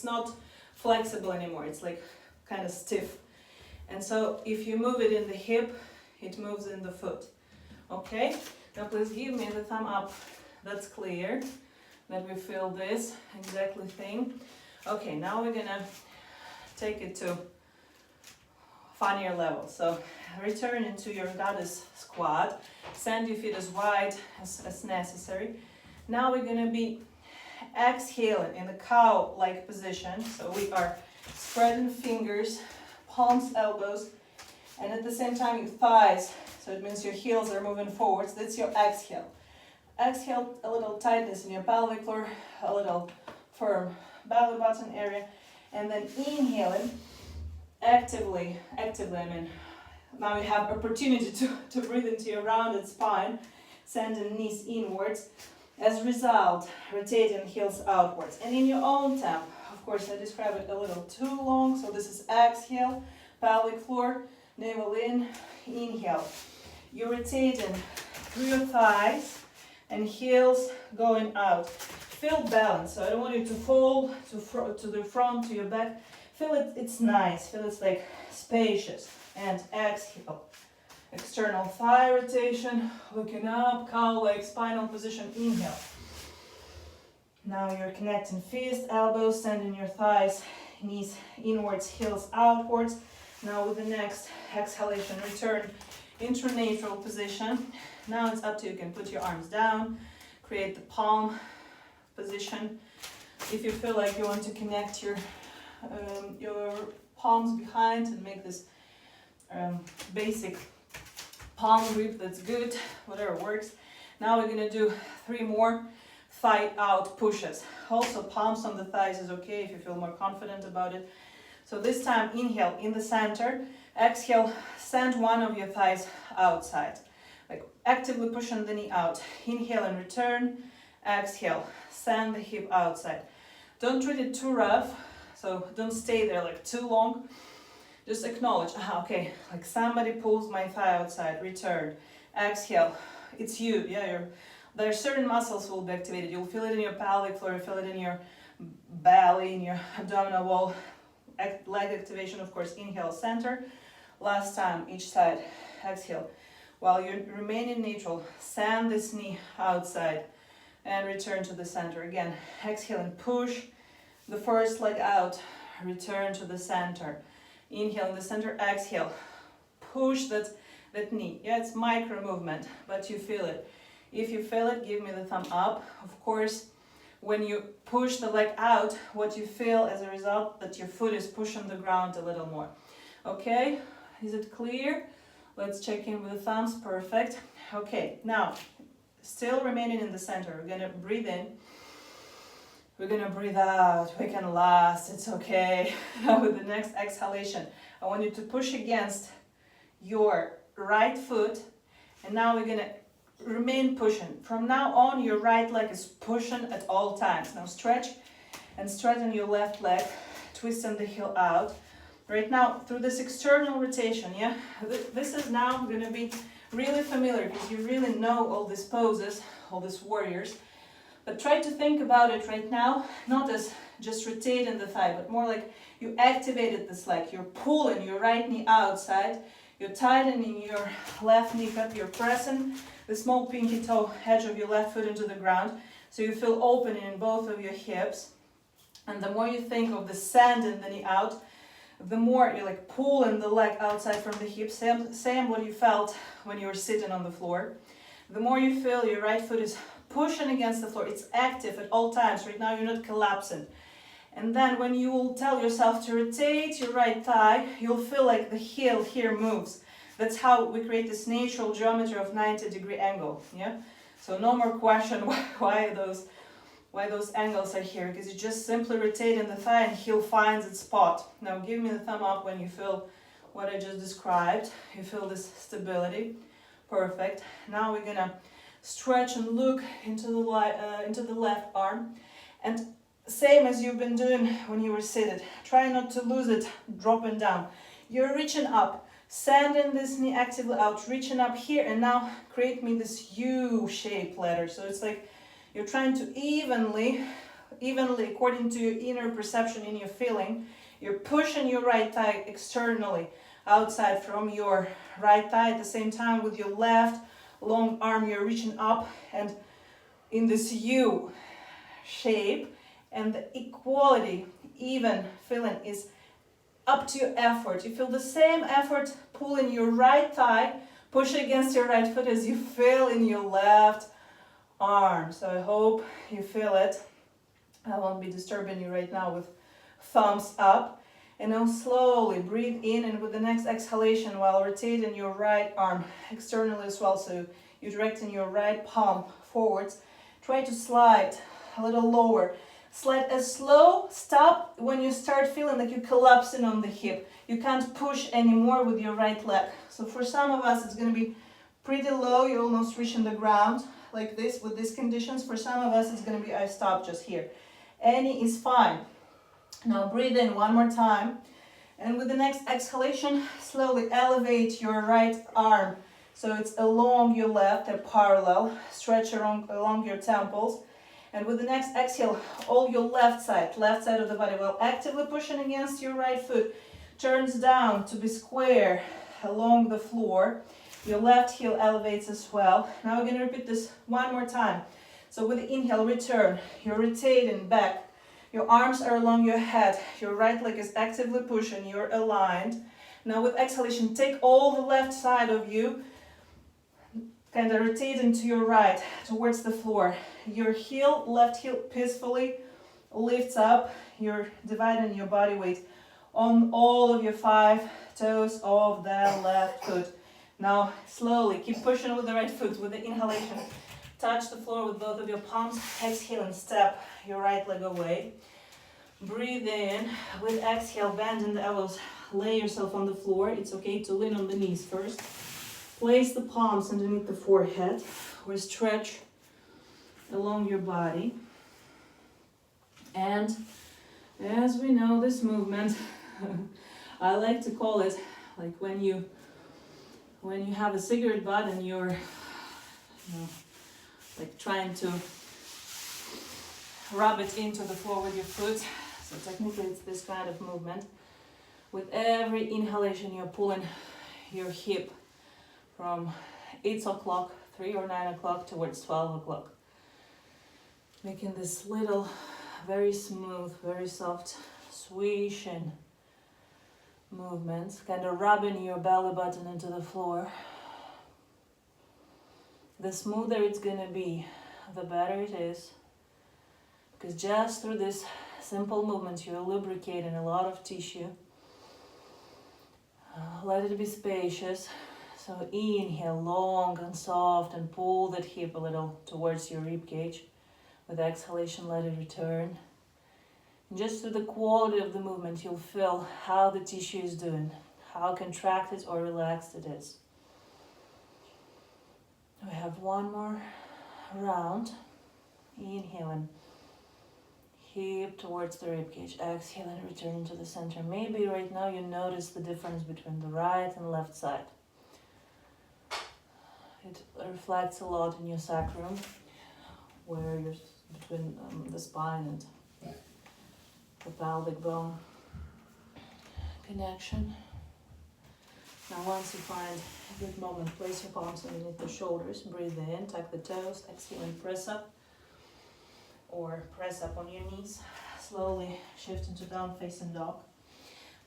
not flexible anymore. It's like kind of stiff. And so if you move it in the hip, it moves in the foot. Okay? Now please give me the thumb up. That's clear that we feel this exactly thing. Okay, now we're gonna take it to funnier level. So return into your goddess squat. Send your feet as wide as necessary. Now we're gonna be exhaling in the cow-like position. So we are spreading fingers, palms, elbows, and at the same time your thighs. So it means your heels are moving forwards. That's your exhale. Exhale, a little tightness in your pelvic floor, a little firm belly button area, and then inhaling actively, now you have opportunity to breathe into your rounded spine, sending knees inwards. As a result, rotating heels outwards. And in your own tempo, of course, I describe it a little too long, so this is exhale, pelvic floor, navel in, inhale. You're rotating through your thighs and heels going out. Feel balance, so I don't want you to fall to the front, to your back. Feel it, it's nice, feel it's like spacious. And exhale. External thigh rotation, looking up, cow-like spinal position, inhale. Now you're connecting fists, elbows, sending your thighs, knees inwards, heels outwards. Now with the next exhalation, return into neutral position. Now it's up to you. You can put your arms down, create the palm position. If you feel like you want to connect your palms behind and make this basic palm grip, that's good, whatever works. Now we're gonna do 3 more thigh out pushes. Also palms on the thighs is okay if you feel more confident about it. So this time inhale in the center, exhale, send one of your thighs outside. Like actively pushing the knee out. Inhale and return, exhale, send the hip outside. Don't treat it too rough, so don't stay there like too long. Just acknowledge, okay, like somebody pulls my thigh outside, return, exhale, it's you, yeah, there are certain muscles will be activated. You'll feel it in your pelvic floor, you feel it in your belly, in your abdominal wall. Leg activation, of course, inhale, center. Last time, each side, exhale. While you're remaining neutral, send this knee outside and return to the center. Again, exhale and push the first leg out, return to the center. Inhale in the center, exhale, push that knee. Yeah, it's micro movement, but you feel it. If you feel it, give me the thumb up. Of course, when you push the leg out, what you feel as a result, that your foot is pushing the ground a little more. Okay, is it clear? Let's check in with the thumbs, perfect. Okay, now, still remaining in the center, we're gonna breathe in. We're gonna breathe out, we can last, it's okay. With the next exhalation, I want you to push against your right foot, and now we're gonna remain pushing. From now on, your right leg is pushing at all times. Now stretch and straighten your left leg, twisting the heel out. Right now, through this external rotation, yeah? This is now gonna be really familiar because you really know all these poses, all these warriors. But try to think about it right now, not as just rotating the thigh, but more like you activated this leg. You're pulling your right knee outside, you're tightening your left kneecap, you're pressing the small pinky toe edge of your left foot into the ground, so you feel opening in both of your hips. And the more you think of the sending the knee out, the more you're like pulling the leg outside from the hip, same what you felt when you were sitting on the floor. The more you feel your right foot is pushing against the floor. It's active at all times. Right now you're not collapsing. And then when you will tell yourself to rotate your right thigh, you'll feel like the heel here moves. That's how we create this natural geometry of 90-degree angle. Yeah. So no more question why those angles are here, because you just simply rotate in the thigh and heel finds its spot. Now give me the thumb up when you feel what I just described. You feel this stability. Perfect. Now we're gonna stretch and look into the left arm, and same as you've been doing when you were seated. Try not to lose it, dropping down. You're reaching up, sending this knee actively out, reaching up here, and now create me this U-shaped ladder. So it's like you're trying to evenly, according to your inner perception and your feeling, you're pushing your right thigh externally, outside from your right thigh. At the same time, with your left long arm, you're reaching up and in this U shape, and the equality, even feeling is up to your effort. You feel the same effort pulling your right thigh, push against your right foot as you feel in your left arm. So I hope you feel it. I won't be disturbing you right now with thumbs up. And now slowly breathe in, and with the next exhalation, while rotating your right arm externally as well, so you're directing your right palm forwards, try to slide a little lower. Slide as slow, stop when you start feeling like you're collapsing on the hip. You can't push anymore with your right leg. So for some of us, it's going to be pretty low, you're almost reaching the ground, like this, with these conditions. For some of us, it's going to be, I stop just here. Any is fine. Now breathe in one more time, and with the next exhalation, slowly elevate your right arm so it's along your left, they're parallel. Stretch along your temples, and with the next exhale, all your left side of the body, while actively pushing against your right foot, turns down to be square along the floor. Your left heel elevates as well. Now we're going to repeat this one more time. So with the inhale, return, you're rotating back. Your arms are along your head, your right leg is actively pushing, you're aligned. Now with exhalation, take all the left side of you, kind of rotate into your right, towards the floor. Your heel, left heel peacefully lifts up, you're dividing your body weight on all of your 5 toes of the left foot. Now slowly, keep pushing with the right foot, with the inhalation. Touch the floor with both of your palms, exhale and step your right leg away. Breathe in, with exhale, bend in the elbows, lay yourself on the floor. It's okay to lean on the knees first. Place the palms underneath the forehead, or stretch along your body. And as we know, this movement, I like to call it like when you have a cigarette butt and you're like trying to rub it into the floor with your foot. So technically it's this kind of movement. With every inhalation, you're pulling your hip from 8 o'clock, 3 or 9 o'clock towards 12 o'clock. Making this little, very smooth, very soft, swishing movements, kind of rubbing your belly button into the floor. The smoother it's gonna be, the better it is. Because just through this simple movement, you're lubricating a lot of tissue. Let it be spacious. So inhale long and soft and pull that hip a little towards your rib cage. With exhalation, let it return. And just through the quality of the movement, you'll feel how the tissue is doing, how contracted or relaxed it is. We have one more round. Inhaling, hip towards the ribcage. Exhale and return to the center. Maybe right now you notice the difference between the right and left side. It reflects a lot in your sacrum, where you're between the spine and the pelvic bone connection. Now once you find a good moment, place your palms underneath the shoulders, breathe in, tuck the toes, exhale and press up, or press up on your knees. Slowly shift into down facing dog.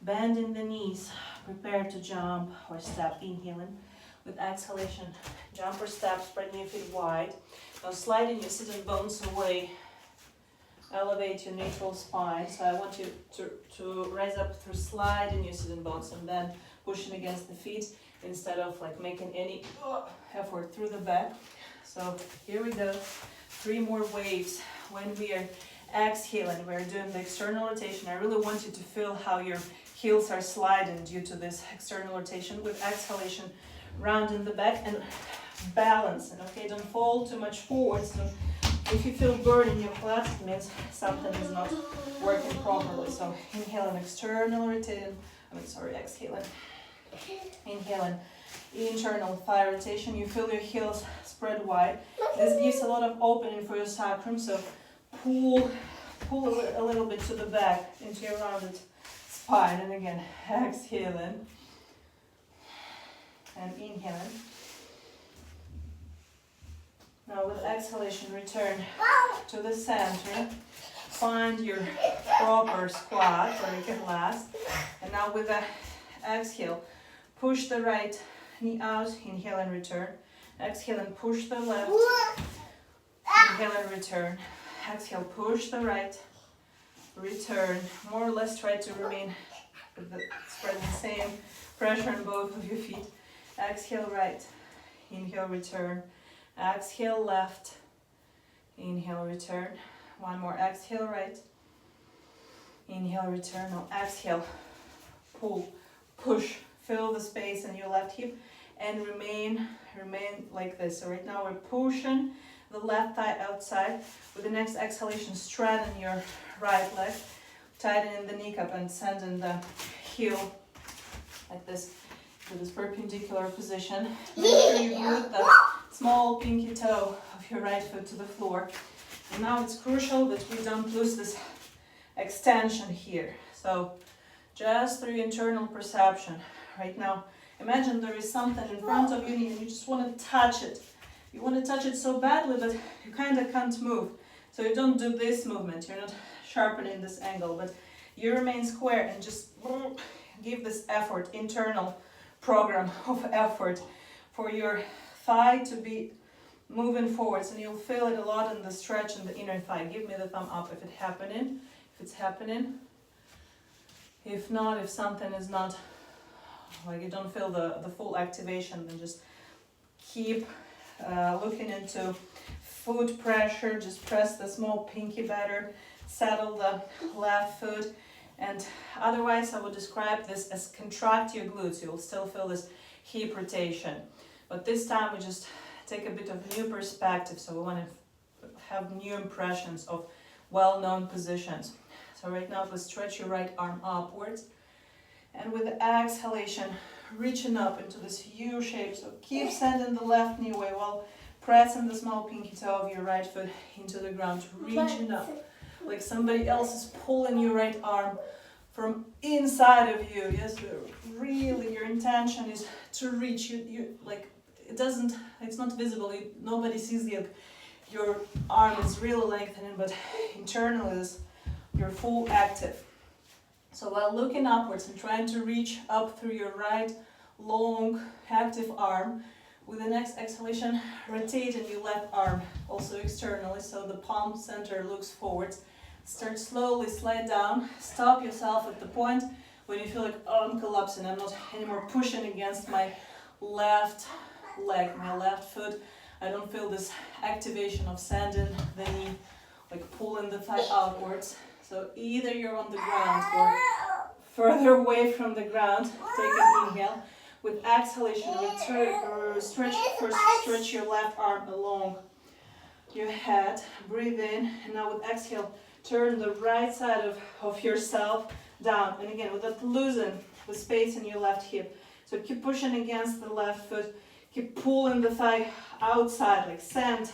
Bend in the knees, prepare to jump or step, inhaling. With exhalation, jumper step, spreading your feet wide. Now sliding your sitting bones away. Elevate your neutral spine. So I want you to rise up through sliding your sitting bones and then pushing against the feet instead of like making any effort through the back. So here we go. 3 more waves. When we are exhaling, we're doing the external rotation. I really want you to feel how your heels are sliding due to this external rotation. With exhalation, round in the back and balancing, okay? Don't fall too much forward. So if you feel burn in your quads, it means something is not working properly. So inhaling, external rotating, exhaling. Inhaling, internal thigh rotation. You feel your heels spread wide. This gives a lot of opening for your sacrum, so pull a little bit to the back into your rounded spine. And again, exhaling and inhaling. Now with exhalation, return to the center. Find your proper squat where you can last. And now with the exhale, push the right knee out, inhale and return. Exhale and push the left, inhale and return. Exhale, push the right, return. More or less try to remain with spread the same pressure on both of your feet. Exhale right, inhale, return. Exhale left, inhale, return. One more, exhale right, inhale, return. Now exhale, pull, push, fill the space in your left hip and remain like this. So right now we're pushing the left thigh outside. With the next exhalation, straighten your right leg, tighten the kneecap and sending the heel like this to this perpendicular position. Make sure you glute the small pinky toe of your right foot to the floor. And now it's crucial that we don't lose this extension here. So just through internal perception. Right now, imagine there is something in front of you and you just want to touch it. You want to touch it so badly, but you kind of can't move. So you don't do this movement. You're not sharpening this angle, but you remain square and just give this effort, internal program of effort for your thigh to be moving forwards, and you'll feel it a lot in the stretch in the inner thigh. Give me the thumb up if it's happening. If not, if something is not, like you don't feel the full activation, then just keep looking into foot pressure. Just press the small pinky better, settle the left foot. And otherwise I would describe this as contract your glutes. You'll still feel this hip rotation. But this time we just take a bit of new perspective. So we want to have new impressions of well-known positions. So right now please stretch your right arm upwards. And with the exhalation, reaching up into this U shape. So keep sending the left knee away while pressing the small pinky toe of your right foot into the ground, reaching up. Like somebody else is pulling your right arm from inside of you. Yes, really your intention is to reach. You like it's not visible. Nobody sees your arm is really lengthening, but internally you're full active. So while looking upwards and trying to reach up through your right long active arm, with the next exhalation, rotating your left arm also externally, so the palm center looks forwards. Start slowly, slide down, stop yourself at the point when you feel like, oh, I'm collapsing, I'm not anymore pushing against my left leg, my left foot. I don't feel this activation of sending the knee, like pulling the thigh outwards. So either you're on the ground or further away from the ground. Take an inhale. With exhalation, stretch your left arm along your head. Breathe in. And now with exhale, turn the right side of yourself down. And again, without losing the space in your left hip. So keep pushing against the left foot. Keep pulling the thigh outside, like send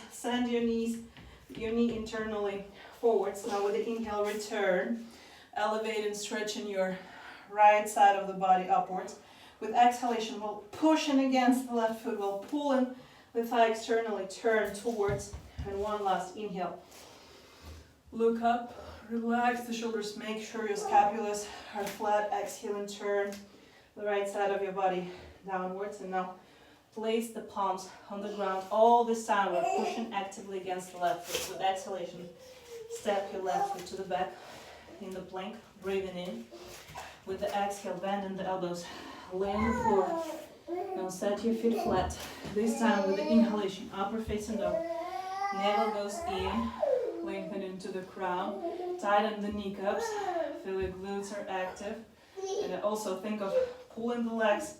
your knee internally forwards. Now with the inhale, return. Elevate and stretching your right side of the body upwards. With exhalation, while pushing against the left foot, while pulling the thigh externally, turn towards. And one last inhale. Look up, relax the shoulders, make sure your scapulas are flat. Exhale and turn the right side of your body downwards. And now place the palms on the ground. All this time we're pushing actively against the left foot. With exhalation, step your left foot to the back in the plank, breathing in. With the exhale, bend the elbows, lay on the floor. Now set your feet flat. This time with the inhalation, upper facing dog. Navel goes in, lengthen into the crown. Tighten the kneecaps, feel your glutes are active. And also think of pulling the legs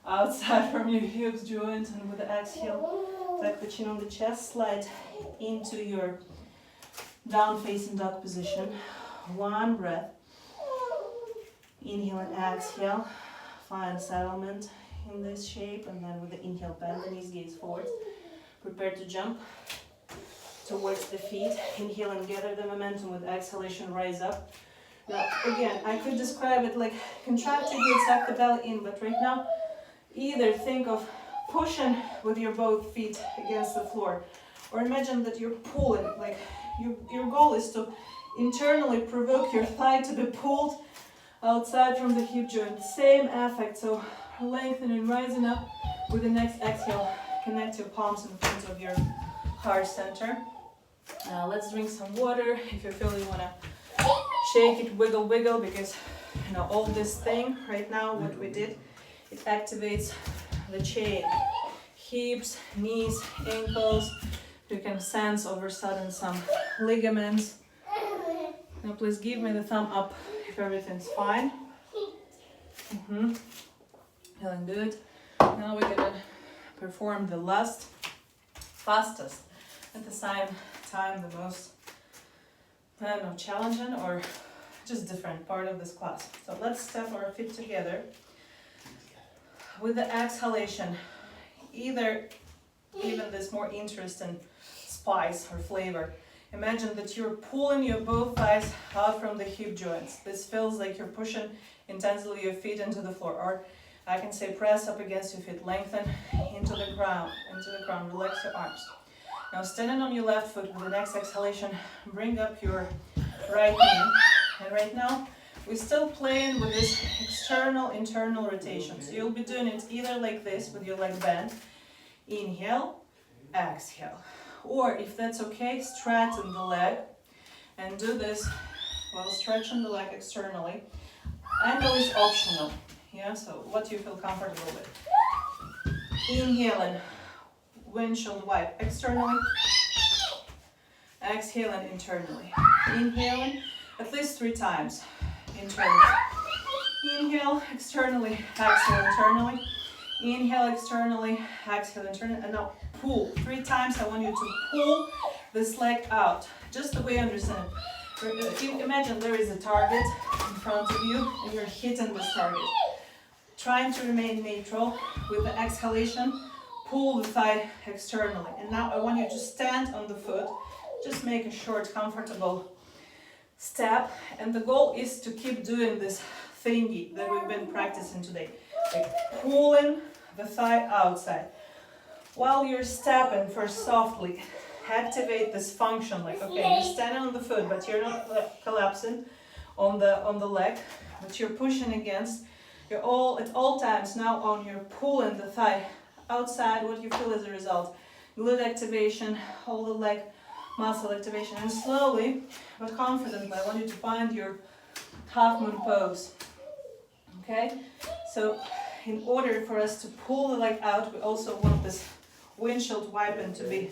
outside from your hips joint, and with the exhale, tuck the chin on the chest, slide into your down facing dog position. One breath. Inhale and exhale. Find settlement in this shape, and then with the inhale, bend the knees, gaze forward. Prepare to jump towards the feet. Inhale and gather the momentum. With exhalation, rise up. Now, again, I could describe it like contracting and suck the belly in, but right now, either think of pushing with your both feet against the floor, or imagine that you're pulling, like your goal is to internally provoke your thigh to be pulled outside from the hip joint. Same effect, so lengthening, rising up. With the next exhale, connect your palms in front of your heart center. Now let's drink some water. If you feel you want to shake it, wiggle, because all this thing right now, what we did, it activates the chain, hips, knees, ankles. You can sense over sudden some ligaments. Now please give me the thumb up if everything's fine. Feeling good. Now we're gonna perform the last, fastest, at the same time the most challenging or just different part of this class. So let's step our feet together. With the exhalation, either even this more interesting spice or flavor, imagine that you're pulling your both thighs out from the hip joints. This feels like you're pushing intensely your feet into the floor, or I can say press up against your feet, lengthen into the ground, relax your arms. Now standing on your left foot with the next exhalation, bring up your right knee. And right now, we're still playing with this external, internal rotation. So you'll be doing it either like this with your leg bent. Inhale, exhale. Or if that's okay, straighten the leg and do this while stretching the leg externally. Angle is optional. Yeah, so what you feel comfortable with. Inhaling, windshield wipe externally. Exhaling internally. Inhaling at least 3 times internally. Inhale externally, exhale internally. Inhale externally, exhale internally. And now pull 3 times. I want you to pull this leg out, just the way you understand it. Imagine there is a target in front of you and you're hitting this target. Trying to remain neutral. With the exhalation, pull the thigh externally. And now I want you to stand on the foot. Just make a short, comfortable step. And the goal is to keep doing this thingy that we've been practicing today. Like pulling the thigh outside. While you're stepping, first softly, activate this function. Like, okay, you're standing on the foot, but you're not collapsing on the leg, but you're pushing against. You're at all times now on, you're pulling the thigh outside. What you feel as a result? Glute activation, all the leg muscle activation, and slowly but confidently, I want you to find your half moon pose. Okay, so in order for us to pull the leg out, we also want this windshield wiping to be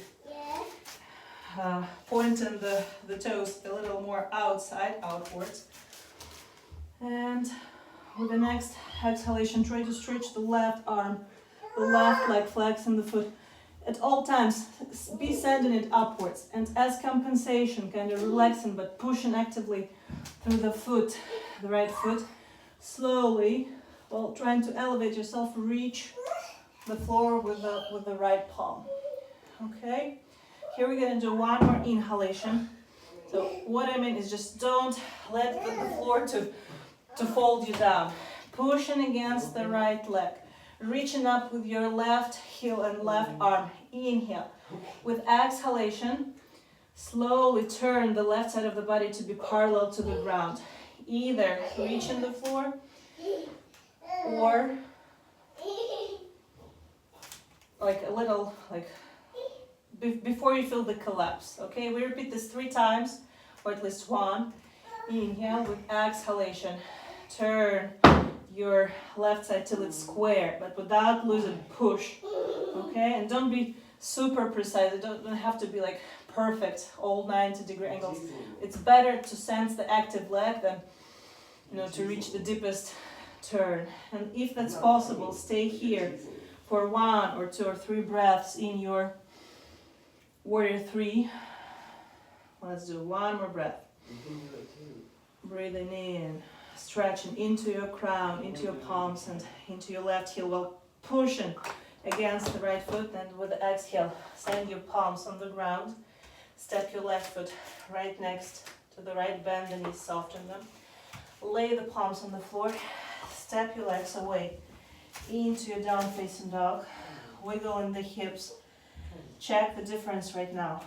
pointing the toes a little more outwards. And with the next exhalation, try to stretch the left arm, the left leg, flexing the foot. At all times, be sending it upwards, and as compensation, kind of relaxing but pushing actively through the foot, the right foot, slowly, while trying to elevate yourself, reach the floor with the right palm. Okay, here we're gonna do one more inhalation. So what I mean is just don't let the floor to fold you down. Pushing against the right leg. Reaching up with your left heel and left arm. Inhale. With exhalation, slowly turn the left side of the body to be parallel to the ground. Either reaching the floor or like a little, like before you feel the collapse. Okay, we repeat this 3 times, or at least 1. Inhale with exhalation. Turn your left side till it's square, but without losing push. Okay, and don't be super precise. It don't have to be like perfect, all 90-degree angles. It's better to sense the active leg than, you know, to reach the deepest turn. And if that's possible, stay here for 1 or 2 or 3 breaths in your warrior 3. Let's do 1 more breath. Breathing in, stretching into your crown, into your palms and into your left heel while pushing against the right foot. And with the exhale, send your palms on the ground. Step your left foot right next to the right, bend the knees, soften them. Lay the palms on the floor. Step your legs away into your down facing dog. Wiggle in the hips. Check the difference right now,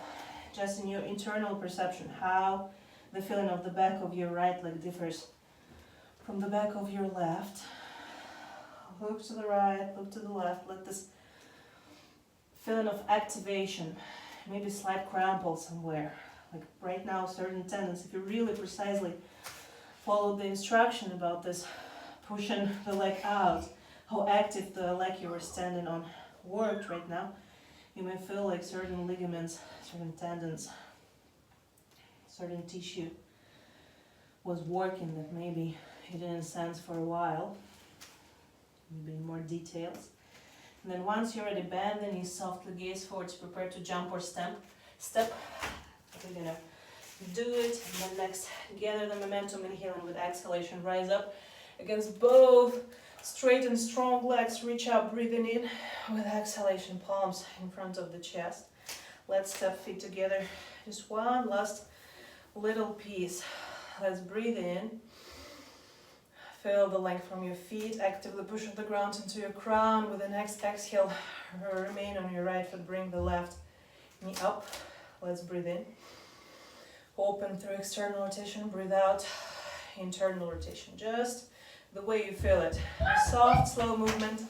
just in your internal perception, how the feeling of the back of your right leg differs from the back of your left. Look to the right, look to the left. Let this feeling of activation, maybe slight crample somewhere, like right now, certain tendons. If you really precisely follow the instruction about this, pushing the leg out, how active the leg you were standing on worked right now, you may feel like certain ligaments, certain tendons, certain tissue was working that maybe you didn't sense for a while, maybe in more details. And then once you're ready, bend the knees, softly gaze forwards, prepare to jump or step. We're gonna do it, and then next, gather the momentum, inhaling with exhalation, rise up against both straight and strong legs, reach up, breathing in with exhalation, palms in front of the chest. Let's step feet together, just one last little piece. Let's breathe in, feel the length from your feet, actively push the ground into your crown. With the next exhale, remain on your right foot, bring the left knee up. Let's breathe in, open through external rotation, breathe out, internal rotation, just the way you feel it. A soft, slow movement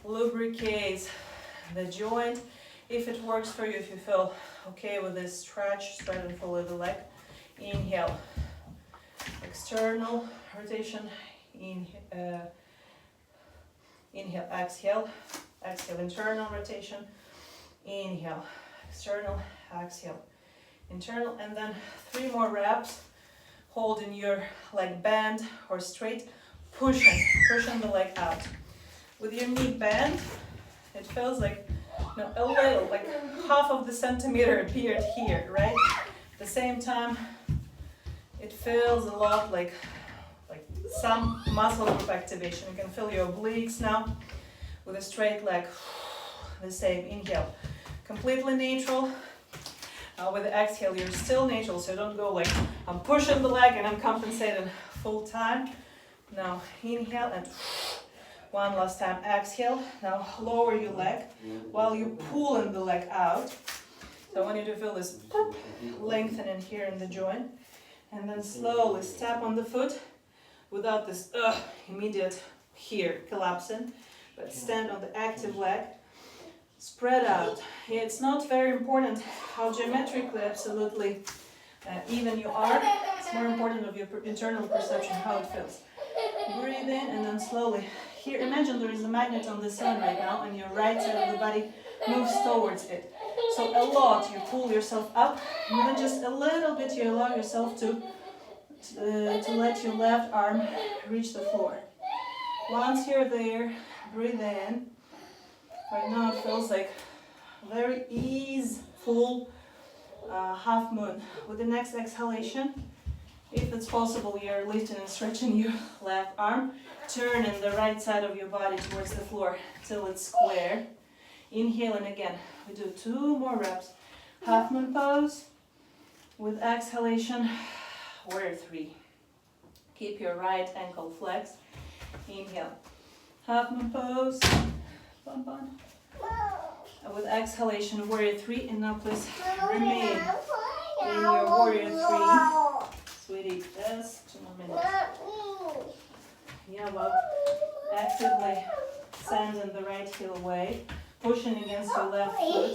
lubricates the joint. If it works for you, if you feel okay with this stretch, spread and follow the leg. Inhale, external rotation. Inhale, exhale, exhale, internal rotation. Inhale, external, exhale, internal, and then 3 more reps. Holding your leg bent or straight, pushing the leg out. With your knee bent, it feels like, you know, a little, like half of the centimeter appeared here, right? At the same time, it feels a lot like some muscle group activation. You can feel your obliques now with a straight leg. The same, inhale, completely neutral. With the exhale, you're still neutral, so don't go like, I'm pushing the leg and I'm compensating full time. Now inhale and one last time, exhale. Now lower your leg while you're pulling the leg out. So I want you to feel this lengthening here in the joint. And then slowly step on the foot without this immediate here collapsing, but stand on the active leg. Spread out. It's not very important how geometrically, absolutely even you are. It's more important of your internal perception, how it feels. Breathe in and then slowly. Here, imagine there is a magnet on the sun right now and your right side of the body moves towards it. So a lot, you pull yourself up and then just a little bit you allow yourself to let your left arm reach the floor. Once you're there, breathe in. Right now it feels like very easeful half moon. With the next exhalation, if it's possible, you're lifting and stretching your left arm, turning the right side of your body towards the floor till it's square. Inhaling again. We do 2 more reps. Half moon pose. With exhalation, warrior 3. Keep your right ankle flexed. Inhale. Half moon pose. Bump on. With exhalation, warrior 3, and now please remain in your warrior 3. Sweetie, just 2 more minutes. Yeah, well, actively sending the right heel away. pushing against your left foot,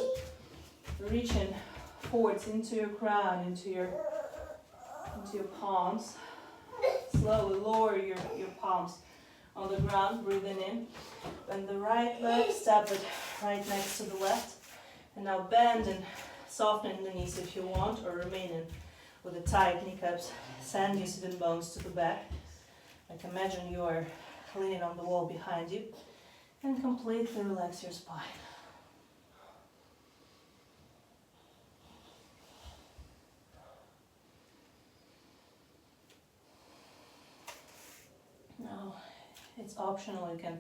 reaching forwards into your crown, into your palms. Slowly lower your palms on the ground, breathing in. Bend the right leg, step it right next to the left. And now bend and soften the knees if you want, or remain in with the tight kneecaps. Send your sitting bones to the back. Like imagine you are leaning on the wall behind you. And completely relax your spine. Now, it's optional, you can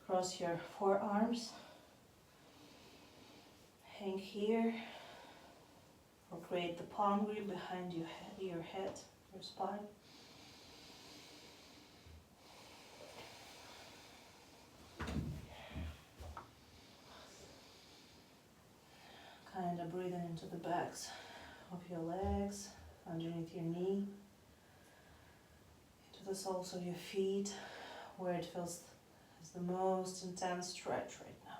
cross your forearms, hang here, or create the palm grip behind your head, your spine. Kind of breathing into the backs of your legs, underneath your knee, into the soles of your feet, where it feels is the most intense stretch right now.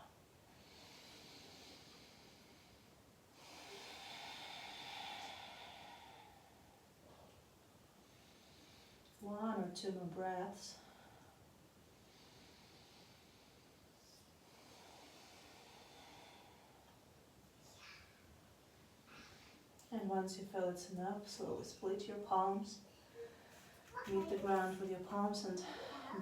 One or two more breaths. And once you feel it's enough, slowly split your palms. Meet the ground with your palms and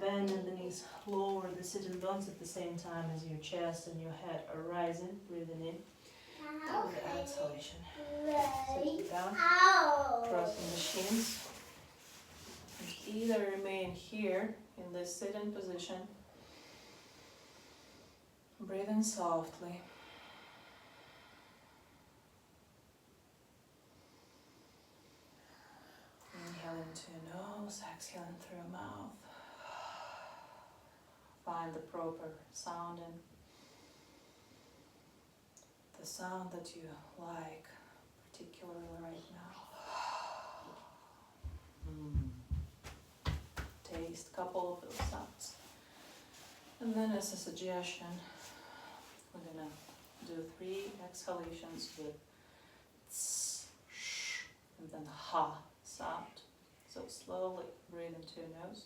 bend in the knees. Lower the sitting bones at the same time as your chest and your head are rising. Breathing in. And the exhalation. Sitting down. Crossing the shins. And either remain here in this sitting position. Breathing softly. Inhale into your nose, exhaling through your mouth. Find the proper sound and the sound that you like, particularly right now. Taste a couple of those sounds. And then as a suggestion, we're gonna do 3 exhalations with tss, sh, and then ha sound. So slowly breathe into your nose.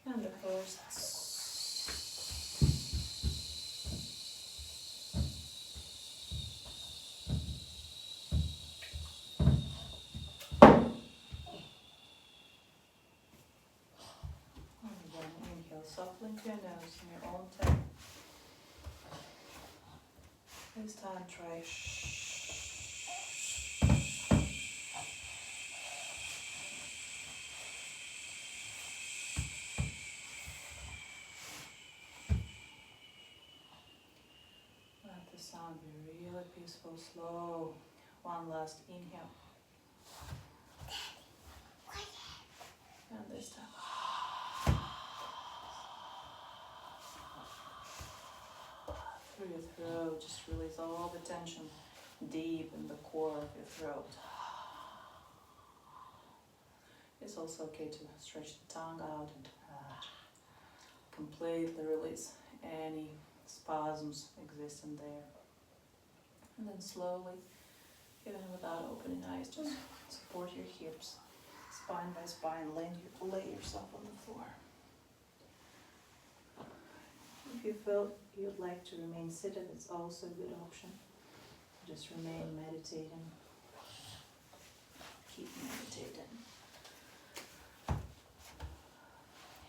And the first tss. And then inhale softly into your nose in your own tempo. This time try shh. Let the sound be really peaceful, slow. One last inhale. And this time. Through your throat, just release all the tension deep in the core of your throat. It's also okay to stretch the tongue out and completely release any spasms existing there. And then slowly, even without opening eyes, just support your hips, spine by spine, lay yourself on the floor. If you feel you'd like to remain seated, it's also a good option. Just remain meditating. Keep meditating.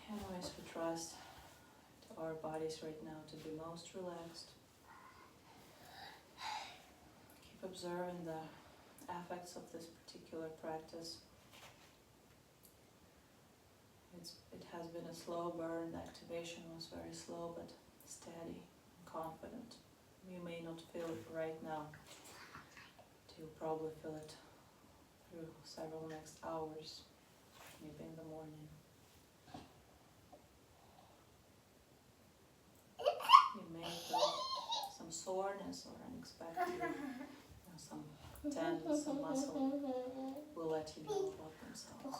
Anyways, we trust our bodies right now to be most relaxed. Keep observing the effects of this particular practice. It has been a slow burn. The activation was very slow but steady and confident. You may not feel it right now. You'll probably feel it through several next hours, maybe in the morning. You may feel some soreness or unexpected, some tendon, some muscle will let you know about themselves.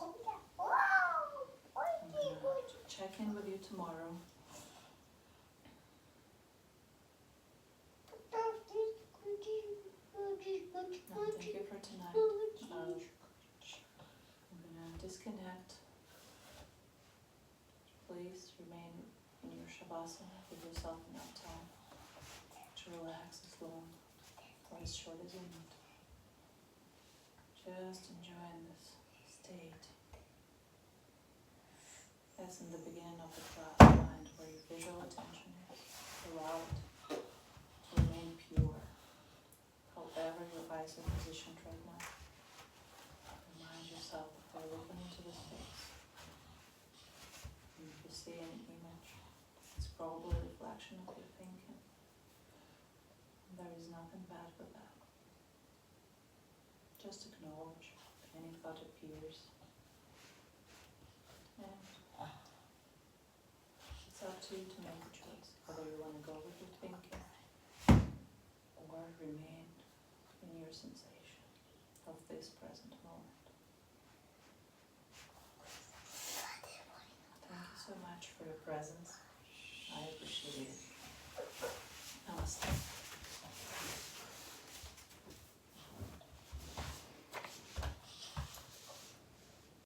I'm gonna check in with you tomorrow tonight. I'm gonna disconnect. Please remain in your Shavasana. Give yourself enough time to relax as long or as short as you need. Just enjoying this state. As in the beginning of the class, mind where your visual attention is. Allow it to remain pure. However your eyes are positioned right now. Remind yourself that they're looking into the space. And if you see an image, it's probably a reflection of your thinking. There is nothing bad with that. Just acknowledge any thought appears. And it's up to you to make a choice, whether you want to go with your thinking or remain in your sensation of this present moment. Thank you so much for your presence.